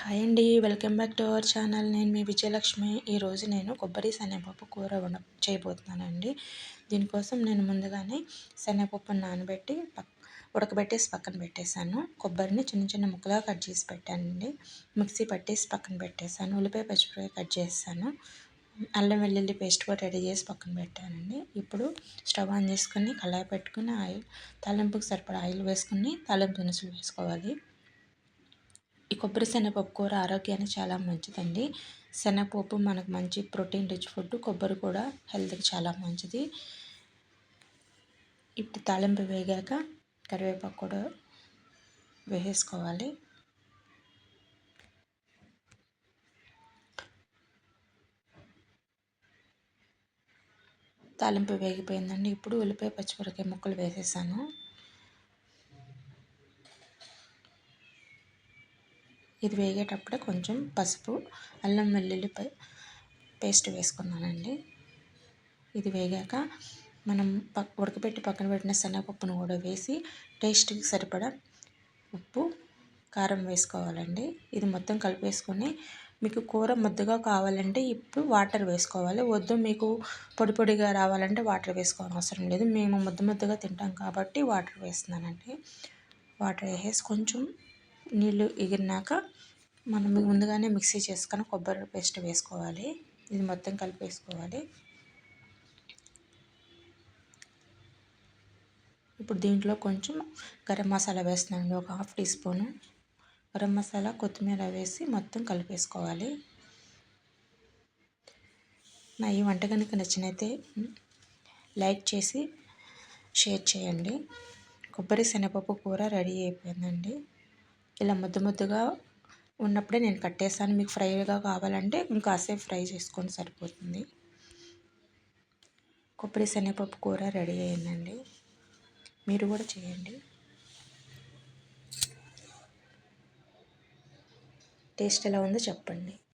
Hi అండి, welcome back to our channel. నేను మీ విజయలక్ష్మి. ఈరోజు నేను కొబ్బరి శనగపప్పు కూర చేయబోతున్నానండి. దీనికోసం నేను ముందుగానే శనగపప్పును నానబెట్టి ఉడకబెట్టేసి పక్కన పెట్టేశాను. కొబ్బరిని చిన్న చిన్న ముక్కలుగా కట్ చేసి పెట్టానండి. మిక్సీ పట్టేసి పక్కన పెట్టేశాను. ఉల్లిపాయ పచ్చిమిరపకాయ కట్ చేశాను. అల్లం వెల్లుల్లి పేస్ట్ కూడా రెడీ చేసి పక్కన పెట్టానండి. ఇప్పుడు స్టవ్ ఆన్ చేసుకుని కళాయి పెట్టుకుని తాలింపుకి సరిపడా ఆయిల్ వేసుకుని తాలింపు దినుసులు వేసుకోవాలి. ఈ కొబ్బరి శనగపప్పు కూర ఆరోగ్యానికి చాలా మంచిదండి. శనగపప్పు మనకు మంచి ప్రోటీన్ రిచ్ ఫుడ్. కొబ్బరి కూడా హెల్త్కి చాలా మంచిది. ఇప్పుడు తాలింపు వేగాక కరివేపాకు కూడా వేసేసుకోవాలి. తాలింపు వేగిపోయిందండి. ఇప్పుడు ఉల్లిపాయ పచ్చిమిరపకాయ ముక్కలు వేసేసాను. ఇది వేగేటప్పుడే కొంచెం పసుపు, అల్లం వెల్లుల్లి పేస్ట్ వేసుకున్నానండి. ఇది వేగాక మనం ఉడకబెట్టి పక్కన పెట్టిన శనగపప్పును కూడా వేసి టేస్ట్కి సరిపడా ఉప్పు, కారం వేసుకోవాలండి. ఇది మొత్తం కలిపేసుకొని మీకు కూర ముద్దగా కావాలంటే ఇప్పుడు వాటర్ వేసుకోవాలి. వద్దు మీకు పొడి పొడిగా రావాలంటే వాటర్ వేసుకోవడం అవసరం లేదు. మేము ముద్దగా తింటాం కాబట్టి వాటర్ వేస్తున్నానండి. వాటర్ వేసేసి కొంచెం నీళ్ళు ఎగిరినాక మనం ముందుగానే మిక్సీ చేసుకొని కొబ్బరి పేస్ట్ వేసుకోవాలి. ఇది మొత్తం కలిపేసుకోవాలి. ఇప్పుడు దీంట్లో కొంచెం గరం మసాలా వేస్తున్నాను. ఒక 1/2 టీ స్పూను గరం మసాలా, కొత్తిమీర వేసి మొత్తం కలిపేసుకోవాలి. నా ఈ వంట కనుక నచ్చినైతే లైక్ చేసి షేర్ చేయండి. కొబ్బరి శనగపప్పు కూర రెడీ అయిపోయిందండి. ఇలా ముద్దగా ఉన్నప్పుడే నేను కట్టేసాను. మీకు ఫ్రైగా కావాలంటే ఇంకాసేపు ఫ్రై చేసుకొని సరిపోతుంది. కొబ్బరి శనగపప్పు కూర రెడీ అయిందండి. మీరు కూడా చేయండి. టేస్ట్ ఎలా ఉందో చెప్పండి.